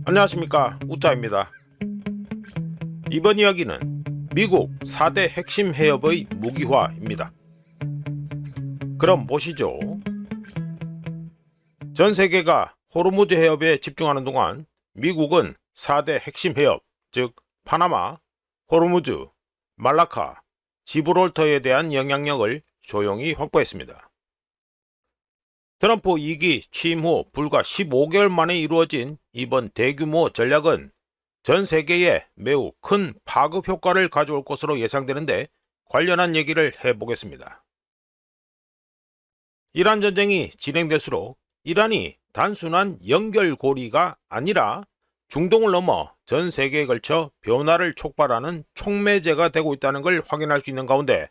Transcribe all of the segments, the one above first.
안녕하십니까, 우짜입니다. 이번 이야기는 미국 4대 핵심 해협의 무기화입니다. 그럼 보시죠. 전 세계가 호르무즈 해협에 집중하는 동안 미국은 4대 핵심 해협, 즉 파나마, 호르무즈, 말라카, 지브롤터에 대한 영향력을 조용히 확보했습니다. 트럼프 2기 취임 후 불과 15개월 만에 이루어진 이번 대규모 전략은 전 세계에 매우 큰 파급 효과를 가져올 것으로 예상되는데 관련한 얘기를 해보겠습니다. 이란 전쟁이 진행될수록 이란이 단순한 연결고리가 아니라 중동을 넘어 전 세계에 걸쳐 변화를 촉발하는 촉매제가 되고 있다는 걸 확인할 수 있는 가운데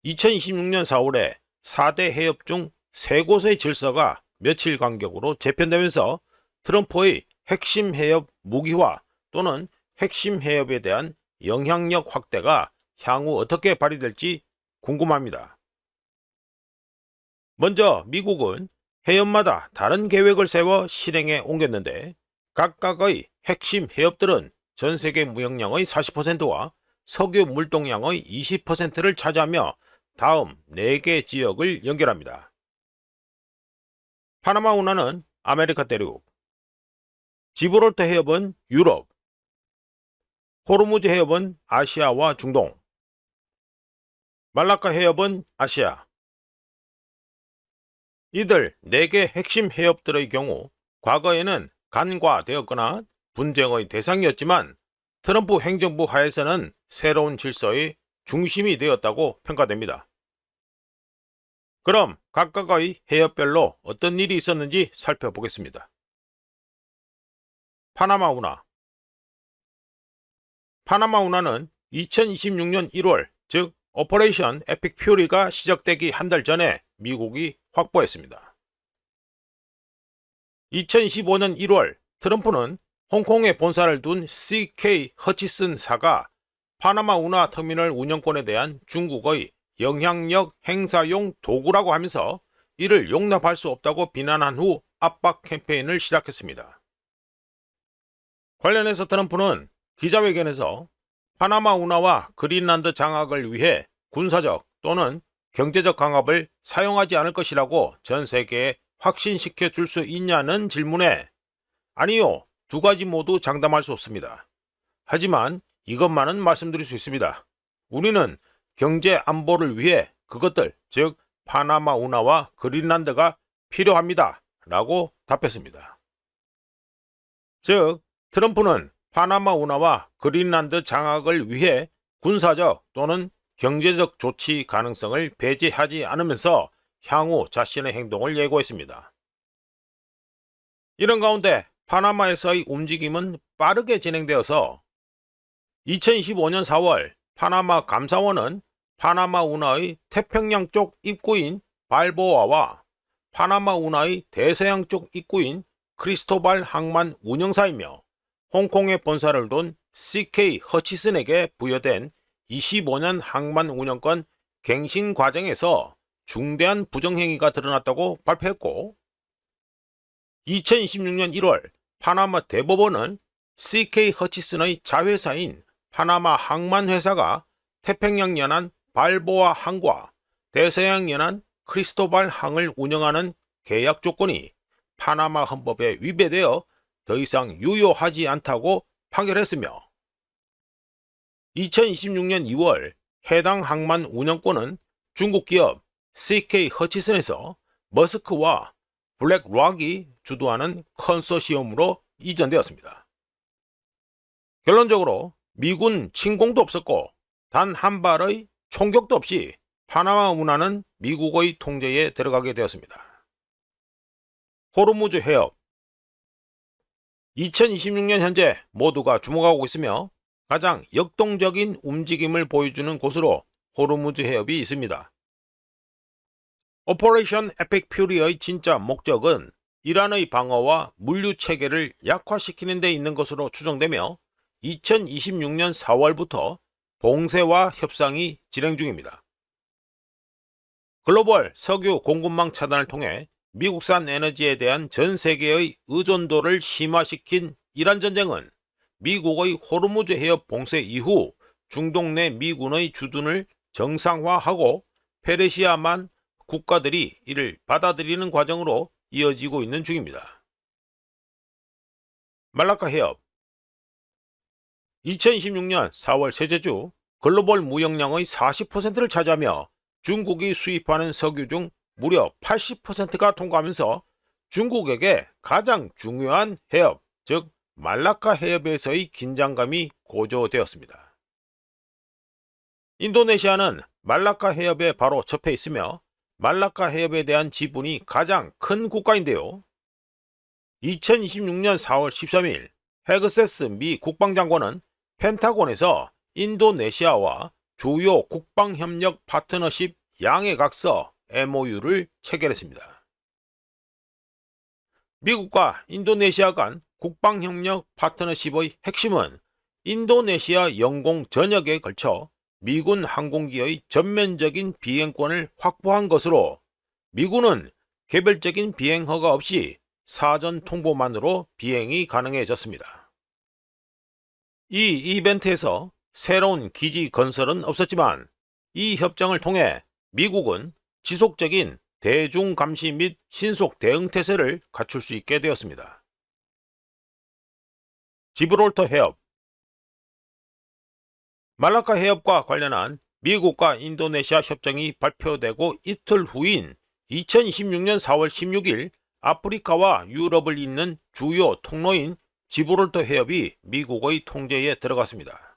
2026년 4월에 4대 해협 중 3곳의 질서가 며칠 간격으로 재편되면서 트럼프의 핵심 해협 무기화 또는 핵심 해협에 대한 영향력 확대가 향후 어떻게 발휘될지 궁금합니다. 먼저 미국은 해협마다 다른 계획을 세워 실행에 옮겼는데 각각의 핵심 해협들은 전 세계 무역량의 40%와 석유 물동량의 20%를 차지하며 다음 4개 지역을 연결합니다. 파나마 운하는 아메리카 대륙, 지브롤터 해협은 유럽, 호르무즈 해협은 아시아와 중동, 말라카 해협은 아시아. 이들 4개 핵심 해협들의 경우 과거에는 간과되었거나 분쟁의 대상이었지만 트럼프 행정부 하에서는 새로운 질서의 중심이 되었다고 평가됩니다. 그럼 각각의 해협별로 어떤 일이 있었는지 살펴보겠습니다. 파나마 운하. 파나마 운하는 2026년 1월, 즉 오퍼레이션 에픽 퓨리가 시작되기 한 달 전에 미국이 확보했습니다. 2025년 1월 트럼프는 홍콩에 본사를 둔 CK 허치슨사가 파나마 운하 터미널 운영권에 대한 중국의 영향력 행사용 도구라고 하면서 이를 용납할 수 없다고 비난한 후 압박 캠페인을 시작했습니다. 관련해서 트럼프는 기자회견에서 파나마 운하와 그린란드 장악을 위해 군사적 또는 경제적 강압을 사용하지 않을 것이라고 전 세계에 확신시켜 줄 수 있냐는 질문에 아니요, 2가지 모두 장담할 수 없습니다. 하지만 이것만은 말씀드릴 수 있습니다. 우리는 경제 안보를 위해 그것들, 즉 파나마 운하와 그린란드가 필요합니다. 라고 답했습니다. 즉 트럼프는 파나마 운하와 그린란드 장악을 위해 군사적 또는 경제적 조치 가능성을 배제하지 않으면서 향후 자신의 행동을 예고했습니다. 이런 가운데 파나마에서의 움직임은 빠르게 진행되어서 2025년 4월 파나마 감사원은 파나마 운하의 태평양 쪽 입구인 발보아와 파나마 운하의 대서양 쪽 입구인 크리스토발 항만 운영사이며 홍콩에 본사를 둔 CK 허치슨에게 부여된 25년 항만 운영권 갱신 과정에서 중대한 부정행위가 드러났다고 발표했고 2026년 1월 파나마 대법원은 CK 허치슨의 자회사인 파나마 항만회사가 태평양 연안 발보아 항과 대서양 연안 크리스토발 항을 운영하는 계약 조건이 파나마 헌법에 위배되어 더 이상 유효하지 않다고 판결했으며 2026년 2월 해당 항만 운영권은 중국 기업 CK 허치슨에서 머스크와 블랙락이 주도하는 컨소시엄으로 이전되었습니다. 결론적으로 미군 침공도 없었고 단 한 발의 총격도 없이 파나마 운하는 미국의 통제에 들어가게 되었습니다. 호르무즈 해협. 2026년 현재 모두가 주목하고 있으며 가장 역동적인 움직임을 보여주는 곳으로 호르무즈 해협이 있습니다. 오퍼레이션 에픽 퓨리의 진짜 목적은 이란의 방어와 물류 체계를 약화시키는 데 있는 것으로 추정되며 2026년 4월부터 봉쇄와 협상이 진행 중입니다. 글로벌 석유 공급망 차단을 통해 미국산 에너지에 대한 전 세계의 의존도를 심화시킨 이란 전쟁은 미국의 호르무즈 해협 봉쇄 이후 중동 내 미군의 주둔을 정상화하고 페르시아만 국가들이 이를 받아들이는 과정으로 이어지고 있는 중입니다. 말라카 해협 2026년 4월 셋째 주 글로벌 무역량의 40%를 차지하며 중국이 수입하는 석유 중 무려 80%가 통과하면서 중국에게 가장 중요한 해협, 즉 말라카 해협에서의 긴장감이 고조되었습니다. 인도네시아는 말라카 해협에 바로 접해 있으며 말라카 해협에 대한 지분이 가장 큰 국가인데요. 2026년 4월 13일 헤그세스 미 국방장관은 펜타곤에서 인도네시아와 주요 국방협력 파트너십 양해각서 MOU를 체결했습니다. 미국과 인도네시아 간 국방협력 파트너십의 핵심은 인도네시아 영공 전역에 걸쳐 미군 항공기의 전면적인 비행권을 확보한 것으로 미군은 개별적인 비행 허가 없이 사전 통보만으로 비행이 가능해졌습니다. 이 이벤트에서 새로운 기지 건설은 없었지만 이 협정을 통해 미국은 지속적인 대중 감시 및 신속 대응 태세를 갖출 수 있게 되었습니다. 지브롤터 해협 말라카 해협과 관련한 미국과 인도네시아 협정이 발표되고 이틀 후인 2026년 4월 16일 아프리카와 유럽을 잇는 주요 통로인 지브롤터 해협이 미국의 통제에 들어갔습니다.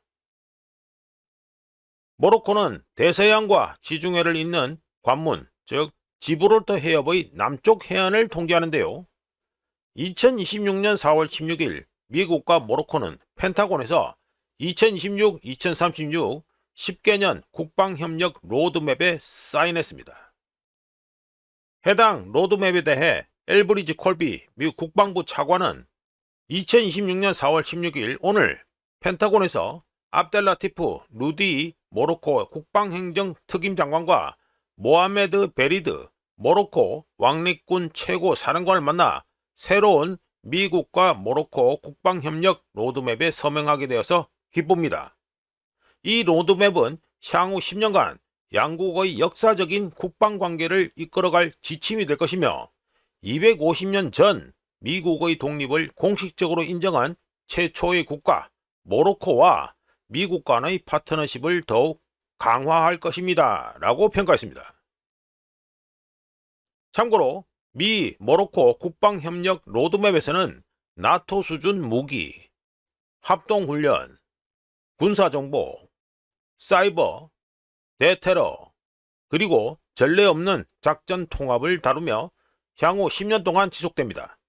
모로코는 대서양과 지중해를 잇는 관문, 즉 지브롤터 해협의 남쪽 해안을 통제하는데요. 2026년 4월 16일 미국과 모로코는 펜타곤에서 2026-2036 10개년 국방협력 로드맵에 사인했습니다. 해당 로드맵에 대해 엘브리지 콜비 미국 국방부 차관은 2026년 4월 16일 오늘 펜타곤에서 압델라티프 루디 모로코 국방행정 특임장관과 모하메드 베리드 모로코 왕립군 최고 사령관을 만나 새로운 미국과 모로코 국방협력 로드맵에 서명하게 되어서 기쁩니다. 이 로드맵은 향후 10년간 양국의 역사적인 국방관계를 이끌어갈 지침이 될 것이며 250년 전 미국의 독립을 공식적으로 인정한 최초의 국가 모로코와 미국 간의 파트너십을 더욱 강화할 것입니다. 라고 평가했습니다. 참고로 미 모로코 국방협력 로드맵에서는 나토 수준 무기, 합동훈련, 군사정보, 사이버, 대테러, 그리고 전례 없는 작전 통합을 다루며 향후 10년 동안 지속됩니다.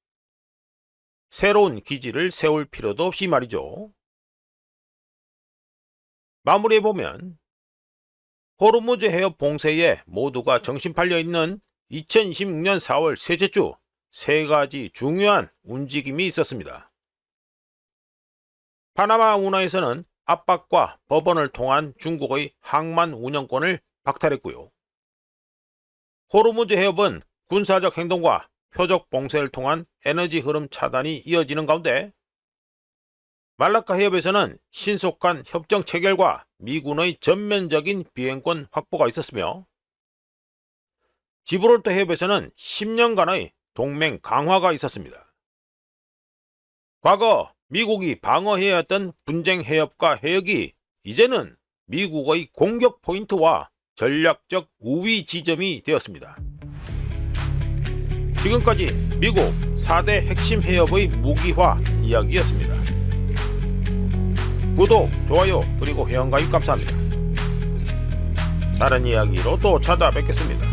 새로운 기지를 세울 필요도 없이 말이죠. 마무리해보면 호르무즈 해협 봉쇄에 모두가 정신 팔려있는 2026년 4월 셋째 주 세 가지 중요한 움직임이 있었습니다. 파나마 운하에서는 압박과 법원을 통한 중국의 항만 운영권을 박탈했고요. 호르무즈 해협은 군사적 행동과 표적 봉쇄를 통한 에너지 흐름 차단이 이어지는 가운데 말라카 해협에서는 신속한 협정 체결과 미군의 전면적인 비행권 확보가 있었으며 지브롤터 해협에서는 10년간의 동맹 강화가 있었습니다. 과거 미국이 방어해야 했던 분쟁 해협과 해역이 이제는 미국의 공격 포인트와 전략적 우위 지점이 되었습니다. 지금까지 미국 4대 핵심 해협의 무기화 이야기였습니다. 구독, 좋아요, 그리고 회원가입 감사합니다. 다른 이야기로 또 찾아뵙겠습니다.